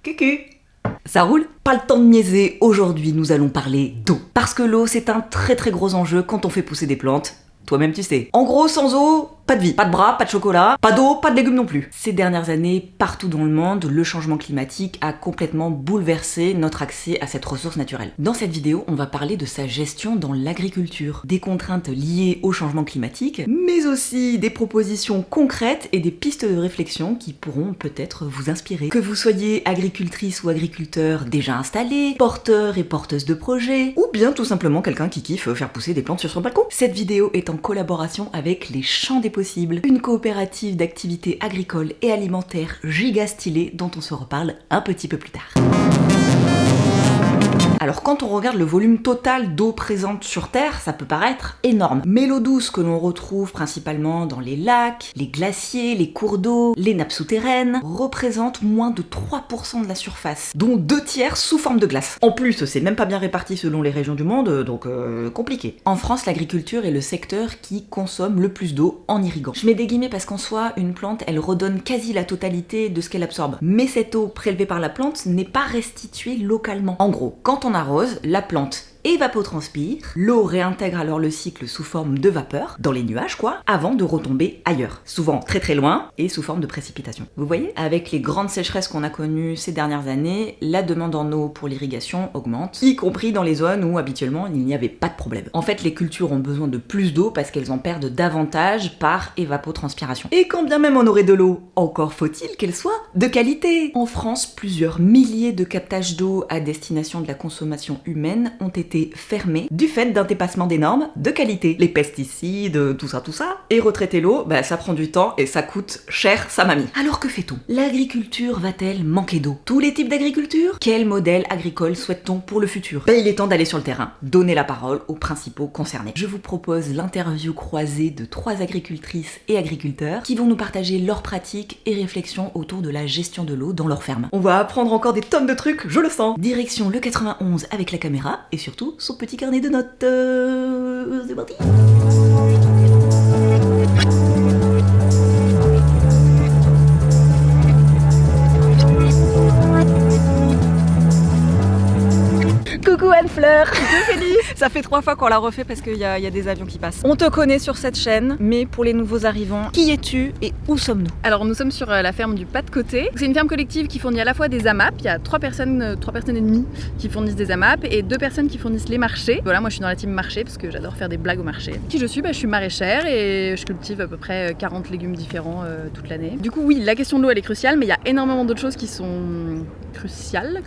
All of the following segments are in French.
Coucou. Ça roule? Pas le temps de niaiser, aujourd'hui nous allons parler d'eau. Parce que l'eau c'est un très très gros enjeu quand on fait pousser des plantes. Toi-même tu sais. En gros, sans eau, pas de vie. Pas de bras, pas de chocolat, pas d'eau, pas de légumes non plus. Ces dernières années, partout dans le monde, le changement climatique a complètement bouleversé notre accès à cette ressource naturelle. Dans cette vidéo, on va parler de sa gestion dans l'agriculture, des contraintes liées au changement climatique, mais aussi des propositions concrètes et des pistes de réflexion qui pourront peut-être vous inspirer. Que vous soyez agricultrice ou agriculteur déjà installé, porteur et porteuse de projets, ou bien tout simplement quelqu'un qui kiffe faire pousser des plantes sur son balcon. Cette vidéo est en collaboration avec les Champs des Possibles, une coopérative d'activités agricoles et alimentaires giga stylée dont on se reparle un petit peu plus tard. Alors quand on regarde le volume total d'eau présente sur Terre, ça peut paraître énorme. Mais l'eau douce que l'on retrouve principalement dans les lacs, les glaciers, les cours d'eau, les nappes souterraines, représente moins de 3% de la surface, dont 2/3 sous forme de glace. En plus, c'est même pas bien réparti selon les régions du monde, donc compliqué. En France, l'agriculture est le secteur qui consomme le plus d'eau en irriguant. Je mets des guillemets parce qu'en soi, une plante, elle redonne quasi la totalité de ce qu'elle absorbe. Mais cette eau prélevée par la plante n'est pas restituée localement. En gros, quand on arrose, la plante évapotranspire, l'eau réintègre alors le cycle sous forme de vapeur, dans les nuages quoi, avant de retomber ailleurs, souvent très très loin et sous forme de précipitation. Vous voyez? Avec les grandes sécheresses qu'on a connues ces dernières années, la demande en eau pour l'irrigation augmente, y compris dans les zones où habituellement il n'y avait pas de problème. En fait, les cultures ont besoin de plus d'eau parce qu'elles en perdent davantage par évapotranspiration. Et quand bien même on aurait de l'eau, encore faut-il qu'elle soit de qualité. En France, plusieurs milliers de captages d'eau à destination de la consommation humaine ont été fermés du fait d'un dépassement des normes de qualité. Les pesticides, tout ça. Et retraiter l'eau, ça prend du temps et ça coûte cher sa mamie. Alors que fait-on? L'agriculture va-t-elle manquer d'eau? Tous les types d'agriculture? Quel modèle agricole souhaite-t-on pour le futur? Il est temps d'aller sur le terrain, donner la parole aux principaux concernés. Je vous propose l'interview croisée de 3 agricultrices et agriculteurs qui vont nous partager leurs pratiques et réflexions autour de la gestion de l'eau dans leur ferme. On va apprendre encore des tonnes de trucs, je le sens. Direction le 91 avec la caméra et surtout son petit carnet de notes. C'est parti. Coucou Anne-Fleur. Coucou Félix. Ça fait 3 fois qu'on la refait parce qu'il y a des avions qui passent. On te connaît sur cette chaîne, mais pour les nouveaux arrivants, qui es-tu et où sommes-nous? Alors nous sommes sur la ferme du Pas de Côté. C'est une ferme collective qui fournit à la fois des AMAP, il y a 3 personnes et demie qui fournissent des AMAP et 2 personnes qui fournissent les marchés. Voilà, moi je suis dans la team marché parce que j'adore faire des blagues au marché. Qui je suis? Je suis maraîchère et je cultive à peu près 40 légumes différents toute l'année. Du coup oui, la question de l'eau elle est cruciale, mais il y a énormément d'autres choses qui sont cruciales.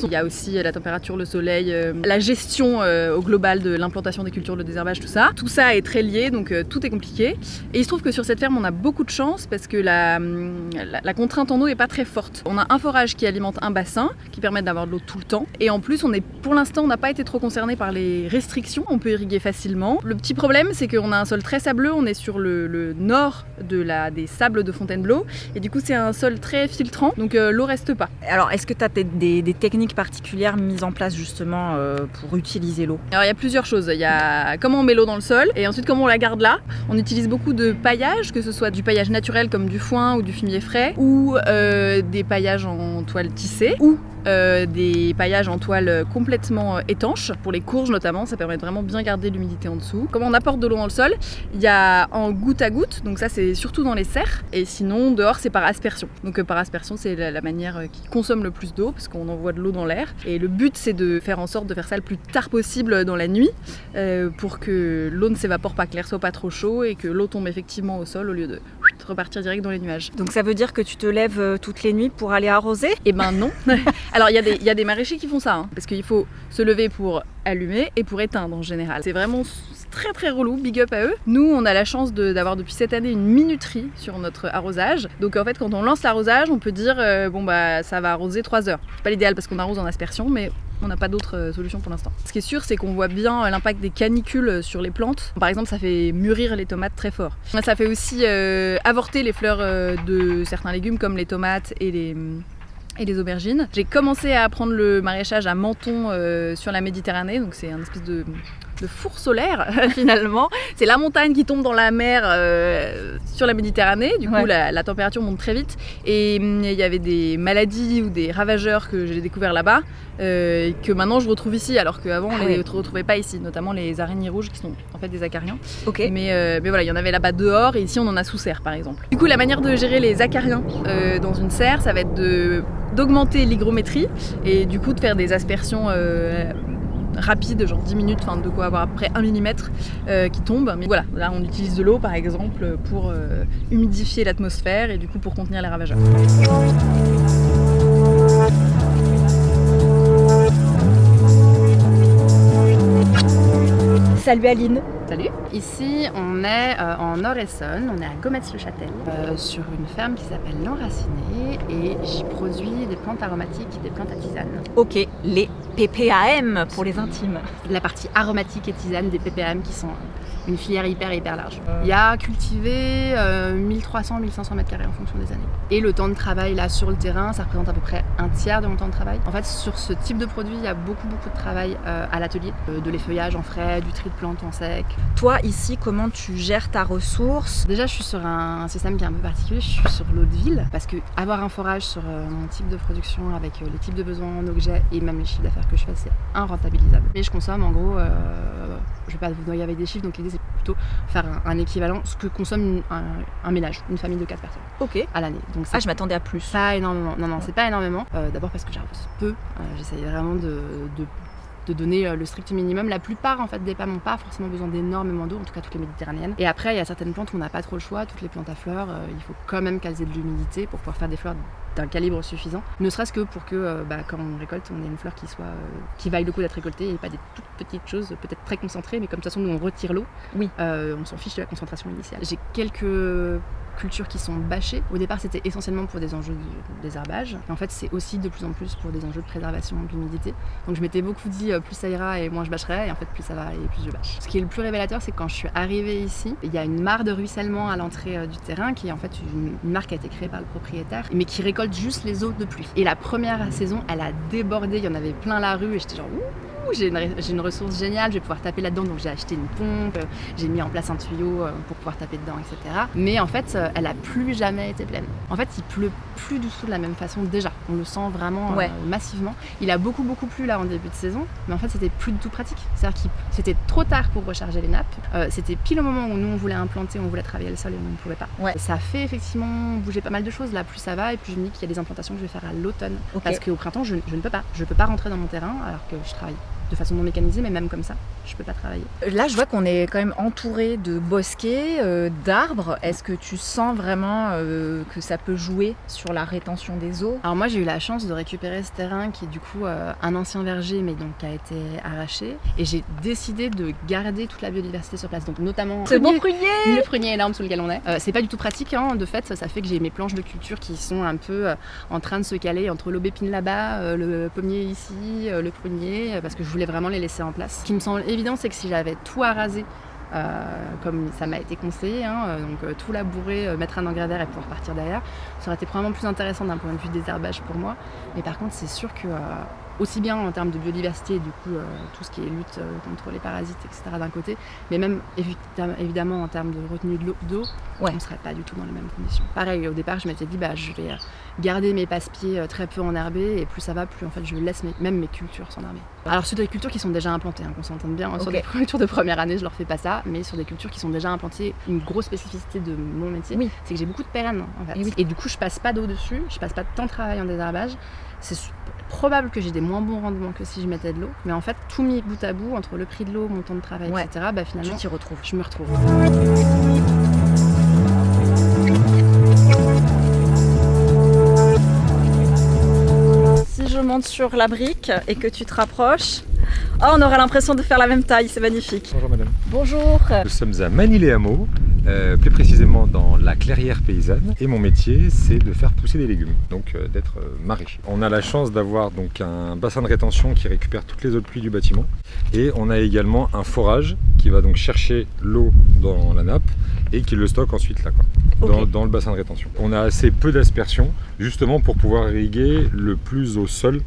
Il y a aussi la température, le soleil, la gestion au global de l'implantation des cultures, le désherbage, tout ça. Tout ça est très lié, donc tout est compliqué. Et il se trouve que sur cette ferme, on a beaucoup de chance parce que la contrainte en eau n'est pas très forte. On a un forage qui alimente un bassin, qui permet d'avoir de l'eau tout le temps. Et en plus, pour l'instant, on n'a pas été trop concerné par les restrictions. On peut irriguer facilement. Le petit problème, c'est qu'on a un sol très sableux. On est sur le nord des sables de Fontainebleau. Et du coup, c'est un sol très filtrant, donc l'eau reste pas. Alors, est-ce que tu as des techniques particulières mises en place justement pour utiliser l'eau? Alors il y a plusieurs choses, il y a comment on met l'eau dans le sol et ensuite comment on la garde là. On utilise beaucoup de paillage, que ce soit du paillage naturel comme du foin ou du fumier frais ou des paillages en toile tissée ou des paillages en toile complètement étanches, pour les courges notamment, ça permet de vraiment bien garder l'humidité en dessous. Comment on apporte de l'eau dans le sol? Il y a en goutte à goutte, donc ça c'est surtout dans les serres, et sinon dehors c'est par aspersion. Donc par aspersion c'est la manière qui consomme le plus d'eau, parce qu'on envoie de l'eau dans l'air, et le but c'est de faire en sorte de faire ça le plus tard possible dans la nuit, pour que l'eau ne s'évapore pas, que l'air soit pas trop chaud, et que l'eau tombe effectivement au sol au lieu de repartir direct dans les nuages. Donc ça veut dire que tu te lèves toutes les nuits pour aller arroser? Eh ben non. Alors il y a des maraîchers qui font ça, hein, parce qu'il faut se lever pour allumer et pour éteindre en général. C'est vraiment très très relou, big up à eux. Nous on a la chance d'avoir depuis cette année une minuterie sur notre arrosage. Donc en fait quand on lance l'arrosage, on peut dire ça va arroser 3 heures. C'est pas l'idéal parce qu'on arrose en aspersion, mais on n'a pas d'autre solution pour l'instant. Ce qui est sûr, c'est qu'on voit bien l'impact des canicules sur les plantes. Par exemple, ça fait mûrir les tomates très fort. Ça fait aussi avorter les fleurs de certains légumes comme les tomates et les aubergines. J'ai commencé à apprendre le maraîchage à Menton sur la Méditerranée, donc c'est un espèce de le four solaire finalement. C'est la montagne qui tombe dans la mer sur la Méditerranée. Du coup, la température monte très vite. Et il y avait des maladies ou des ravageurs que j'ai découverts là-bas. Que maintenant je retrouve ici, alors qu'avant on les retrouvait pas ici, notamment les araignées rouges qui sont en fait des acariens. Mais voilà, il y en avait là-bas dehors et ici on en a sous serre par exemple. Du coup, la manière de gérer les acariens dans une serre, ça va être d'augmenter l'hygrométrie et du coup de faire des aspersions rapides, genre 10 minutes, de quoi avoir à peu près 1 mm qui tombe. Mais voilà, là on utilise de l'eau par exemple pour humidifier l'atmosphère et du coup pour contenir les ravageurs. Salut Aline. Salut. Ici, on est en Nord-Essonne, on est à Gommetz-le-Châtel, sur une ferme qui s'appelle l'Enraciné et j'y produis des plantes aromatiques et des plantes à tisane. Ok, les PPAM pour les intimes. La partie aromatique et tisane des PPAM qui sont une filière hyper large. Il y a cultivé 1300-1500 mètres carrés en fonction des années. Et le temps de travail là sur le terrain, ça représente à peu près un tiers de mon temps de travail. En fait, sur ce type de produit, il y a beaucoup de travail à l'atelier, de l'effeuillage en frais, du tri de plantes en sec. Toi, ici, comment tu gères ta ressource? Déjà, je suis sur un système qui est un peu particulier, je suis sur l'eau de ville, parce que avoir un forage sur mon type de production, avec les types de besoins en eau que j'ai et même les chiffres d'affaires que je fais, c'est irrentabilisable. Mais je consomme en gros, je vais pas vous noyer avec des chiffres, donc l'idée c'est plutôt faire un équivalent, ce que consomme un ménage, une famille de 4 personnes à l'année. Donc je m'attendais à plus. Pas énormément, non, c'est pas énormément. D'abord parce que j'arrose peu, j'essaye vraiment de donner le strict minimum. La plupart en fait des PAM n'ont pas forcément besoin d'énormément d'eau, en tout cas toutes les méditerranéennes. Et après il y a certaines plantes où on n'a pas trop le choix, toutes les plantes à fleurs, il faut quand même qu'elles aient de l'humidité pour pouvoir faire des fleurs d'un calibre suffisant, ne serait-ce que pour que quand on récolte, on ait une fleur qui vaille le coup d'être récoltée et pas des toutes petites choses, peut-être très concentrées, mais comme de toute façon nous on retire l'eau, on s'en fiche de la concentration initiale. J'ai quelques cultures qui sont bâchées. Au départ, c'était essentiellement pour des enjeux de désherbage. Et en fait, c'est aussi de plus en plus pour des enjeux de préservation de l'humidité. Donc je m'étais beaucoup dit plus ça ira et moins je bâcherai. Et en fait, plus ça va et plus je bâche. Ce qui est le plus révélateur, c'est que quand je suis arrivée ici, il y a une mare de ruissellement à l'entrée du terrain qui est en fait une mare qui a été créée par le propriétaire, mais qui récolte juste les eaux de pluie. Et la première saison, elle a débordé. Il y en avait plein la rue et j'étais genre j'ai une ressource géniale, je vais pouvoir taper là-dedans, donc j'ai acheté une pompe, j'ai mis en place un tuyau pour pouvoir taper dedans, etc. Mais en fait, elle a plus jamais été pleine. En fait, il pleut plus du tout de la même façon déjà, on le sent vraiment massivement. Il a beaucoup plu là en début de saison, mais en fait c'était plus du tout pratique. C'est-à-dire que c'était trop tard pour recharger les nappes, c'était pile au moment où nous on voulait implanter, on voulait travailler le sol et on ne pouvait pas. Ça fait effectivement bouger pas mal de choses, là plus ça va, et puis je me dis qu'il y a des implantations que je vais faire à l'automne, parce qu'au printemps je ne peux pas rentrer dans mon terrain alors que je travaille de façon non mécanisée, mais même comme ça, je peux pas travailler. Là, je vois qu'on est quand même entouré de bosquets, d'arbres. Est-ce que tu sens vraiment que ça peut jouer sur la rétention des eaux? Alors moi, j'ai eu la chance de récupérer ce terrain qui est du coup un ancien verger, mais donc qui a été arraché. Et j'ai décidé de garder toute la biodiversité sur place, donc notamment ce beau prunier, le prunier énorme sous lequel on est. C'est pas du tout pratique, hein, de fait, ça fait que j'ai mes planches de culture qui sont un peu en train de se caler entre l'aubépine là-bas, le pommier ici, le prunier, parce que je voulais vraiment les laisser en place. Ce qui me semble évident, c'est que si j'avais tout à raser, comme ça m'a été conseillé, donc tout labourer, mettre un engrais vert et pouvoir partir derrière, ça aurait été probablement plus intéressant d'un point de vue désherbage pour moi. Mais par contre, c'est sûr que aussi bien en termes de biodiversité, du coup tout ce qui est lutte contre les parasites, etc. d'un côté, mais même évidemment en termes de retenue d'eau, on ne serait pas du tout dans les mêmes conditions. Pareil, au départ je m'étais dit je vais garder mes passe-pieds très peu enherbés, et plus ça va, plus en fait je laisse même mes cultures s'enherber. Alors sur des cultures qui sont déjà implantées, qu'on s'entende bien, sur des cultures de première année je leur fais pas ça, mais sur des cultures qui sont déjà implantées, une grosse spécificité de mon métier, c'est que j'ai beaucoup de pérennes en fait. Et du coup je passe pas d'eau dessus, je passe pas de temps de travail en désherbage. C'est probable que j'ai des moins bons rendements que si je mettais de l'eau, mais en fait tout mis bout à bout, entre le prix de l'eau, mon temps de travail, etc., finalement tu t'y retrouves. Je me retrouve. Si je monte sur la brique et que tu te rapproches, on aura l'impression de faire la même taille, c'est magnifique. Bonjour madame. Bonjour. Nous sommes à Manille-les-Hameaux, plus précisément dans la clairière paysanne, et mon métier c'est de faire pousser des légumes, donc d'être maraîcher. On a la chance d'avoir donc un bassin de rétention qui récupère toutes les eaux de pluie du bâtiment, et on a également un forage qui va donc chercher l'eau dans la nappe et qui le stocke ensuite là, dans le bassin de rétention. On a assez peu d'aspersion justement pour pouvoir irriguer le plus au sol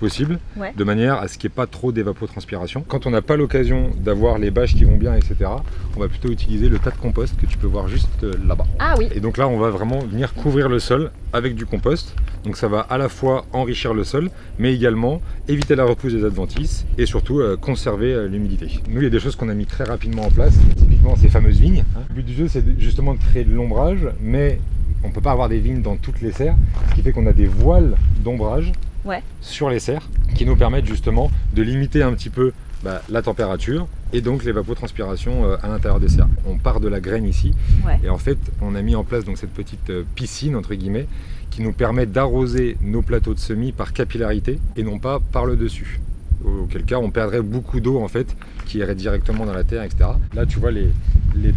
possible, Ouais. de manière à ce qu'il n'y ait pas trop d'évapotranspiration. Quand on n'a pas l'occasion d'avoir les bâches qui vont bien, etc., on va plutôt utiliser le tas de compost que tu peux voir juste là-bas. Ah oui. Et donc là, on va vraiment venir couvrir le sol avec du compost. Donc ça va à la fois enrichir le sol, mais également éviter la repousse des adventices et surtout conserver l'humidité. Nous, il y a des choses qu'on a mis très rapidement en place, typiquement ces fameuses vignes. Le but du jeu, c'est justement de créer de l'ombrage, mais on ne peut pas avoir des vignes dans toutes les serres, ce qui fait qu'on a des voiles d'ombrage sur les serres qui nous permettent justement de limiter un petit peu la température et donc l'évapotranspiration à l'intérieur des serres. On part de la graine ici et en fait on a mis en place donc cette petite piscine entre guillemets qui nous permet d'arroser nos plateaux de semis par capillarité et non pas par le dessus. Auquel cas on perdrait beaucoup d'eau en fait qui irait directement dans la terre, etc. Là tu vois les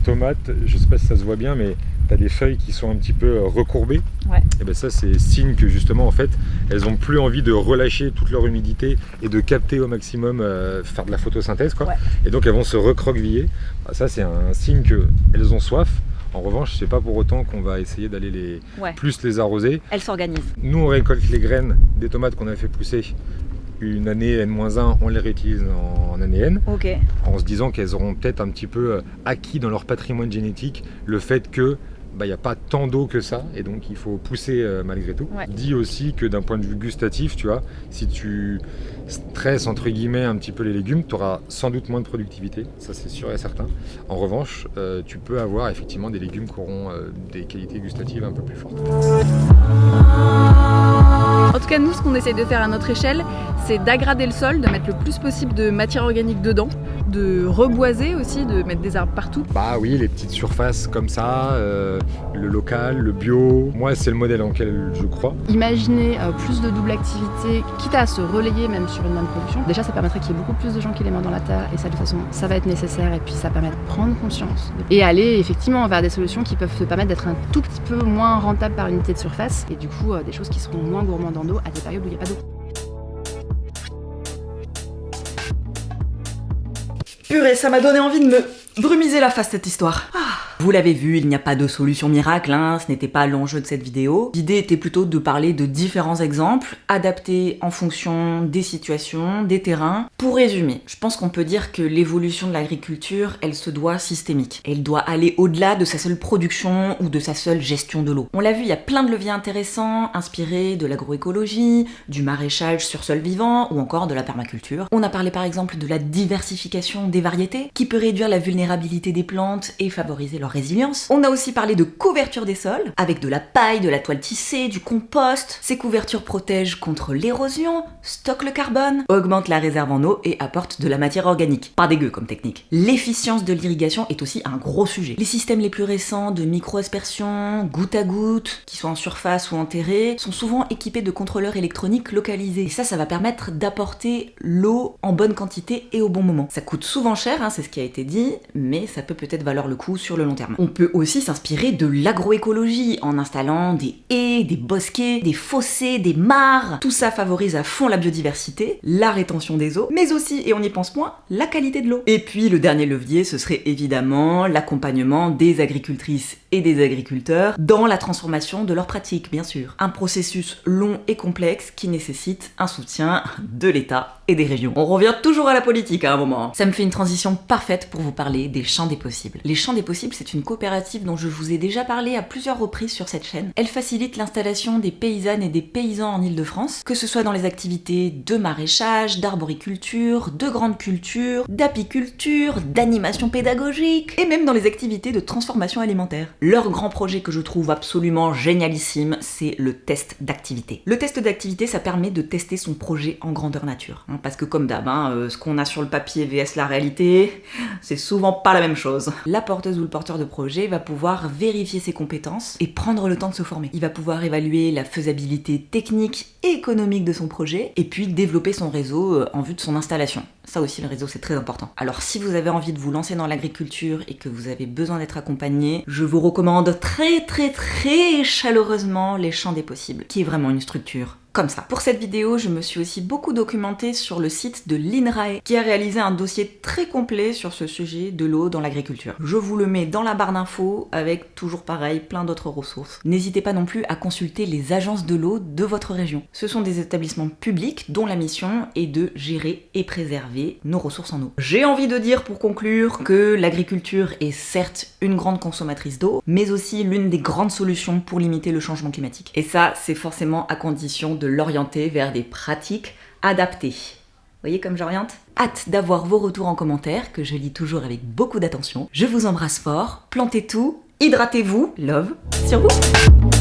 tomates, je sais pas si ça se voit bien mais tu as des feuilles qui sont un petit peu recourbées. Et ben ça c'est signe que justement en fait elles ont plus envie de relâcher toute leur humidité et de capter au maximum, faire de la photosynthèse quoi. Et donc elles vont se recroqueviller. Ça c'est un signe qu'elles ont soif. En revanche, c'est pas pour autant qu'on va essayer d'aller plus les arroser. Elles s'organisent. Nous on récolte les graines des tomates qu'on a fait pousser une année N-1, on les réutilise en année N, en se disant qu'elles auront peut-être un petit peu acquis dans leur patrimoine génétique le fait que il n'y a pas tant d'eau que ça et donc il faut pousser malgré tout. Dit aussi que d'un point de vue gustatif, tu vois, si tu stresses entre guillemets un petit peu les légumes, tu auras sans doute moins de productivité, ça c'est sûr et certain. En revanche, tu peux avoir effectivement des légumes qui auront des qualités gustatives un peu plus fortes. En tout cas, nous, ce qu'on essaye de faire à notre échelle, c'est d'aggrader le sol, de mettre le plus possible de matière organique dedans, de reboiser aussi, de mettre des arbres partout. Bah oui, les petites surfaces comme ça, le local, le bio, moi c'est le modèle en lequel je crois. Imaginer plus de double activité, quitte à se relayer même sur une même production. Déjà, ça permettrait qu'il y ait beaucoup plus de gens qui les mettent dans la terre et ça, de toute façon, ça va être nécessaire et puis ça permet de prendre conscience et aller effectivement vers des solutions qui peuvent te permettre d'être un tout petit peu moins rentable par unité de surface et du coup des choses qui seront moins gourmandes en eau à des périodes où il n'y a pas d'eau. Purée, ça m'a donné envie de me brumiser la face cette histoire. Vous l'avez vu, il n'y a pas de solution miracle, ce n'était pas l'enjeu de cette vidéo. L'idée était plutôt de parler de différents exemples, adaptés en fonction des situations, des terrains. Pour résumer, je pense qu'on peut dire que l'évolution de l'agriculture, elle se doit systémique. Elle doit aller au-delà de sa seule production ou de sa seule gestion de l'eau. On l'a vu, il y a plein de leviers intéressants, inspirés de l'agroécologie, du maraîchage sur sol vivant ou encore de la permaculture. On a parlé par exemple de la diversification des variétés, qui peut réduire la vulnérabilité des plantes et favoriser leur résilience. On a aussi parlé de couverture des sols, avec de la paille, de la toile tissée, du compost. Ces couvertures protègent contre l'érosion, stockent le carbone, augmentent la réserve en eau et apportent de la matière organique. Pas dégueu comme technique. L'efficience de l'irrigation est aussi un gros sujet. Les systèmes les plus récents de micro-aspersion, goutte à goutte, qui sont en surface ou en terrée, sont souvent équipés de contrôleurs électroniques localisés. Et ça va permettre d'apporter l'eau en bonne quantité et au bon moment. Ça coûte souvent cher, c'est ce qui a été dit, mais ça peut peut-être valoir le coup sur le long terme. On peut aussi s'inspirer de l'agroécologie en installant des haies, des bosquets, des fossés, des mares. Tout ça favorise à fond la biodiversité, la rétention des eaux, mais aussi, et on y pense moins, la qualité de l'eau. Et puis le dernier levier, ce serait évidemment l'accompagnement des agricultrices et des agriculteurs dans la transformation de leurs pratiques, bien sûr. Un processus long et complexe qui nécessite un soutien de l'État et des régions. On revient toujours à la politique à un moment. Ça me fait une transition parfaite pour vous parler des Champs des Possibles. Les Champs des Possibles, c'est une coopérative dont je vous ai déjà parlé à plusieurs reprises sur cette chaîne. Elle facilite l'installation des paysannes et des paysans en Île-de-France, que ce soit dans les activités de maraîchage, d'arboriculture, de grande culture, d'apiculture, d'animation pédagogique, et même dans les activités de transformation alimentaire. Leur grand projet que je trouve absolument génialissime, c'est le test d'activité. Le test d'activité, ça permet de tester son projet en grandeur nature. Parce que comme d'hab, ce qu'on a sur le papier vs la réalité, c'est souvent pas la même chose. La porteuse ou le porteur de projet va pouvoir vérifier ses compétences et prendre le temps de se former. Il va pouvoir évaluer la faisabilité technique et économique de son projet et puis développer son réseau en vue de son installation. Ça aussi, le réseau, c'est très important. Alors, si vous avez envie de vous lancer dans l'agriculture et que vous avez besoin d'être accompagné, je vous recommande très chaleureusement Les Champs des Possibles, qui est vraiment une structure comme ça. Pour cette vidéo, je me suis aussi beaucoup documentée sur le site de l'INRAE, qui a réalisé un dossier très complet sur ce sujet de l'eau dans l'agriculture. Je vous le mets dans la barre d'infos avec, toujours pareil, plein d'autres ressources. N'hésitez pas non plus à consulter les agences de l'eau de votre région. Ce sont des établissements publics dont la mission est de gérer et préserver nos ressources en eau. J'ai envie de dire pour conclure que l'agriculture est certes une grande consommatrice d'eau, mais aussi l'une des grandes solutions pour limiter le changement climatique. Et ça, c'est forcément à condition de l'orienter vers des pratiques adaptées. Vous voyez comme j'oriente ? Hâte d'avoir vos retours en commentaire, que je lis toujours avec beaucoup d'attention. Je vous embrasse fort, plantez tout, hydratez-vous, love sur vous.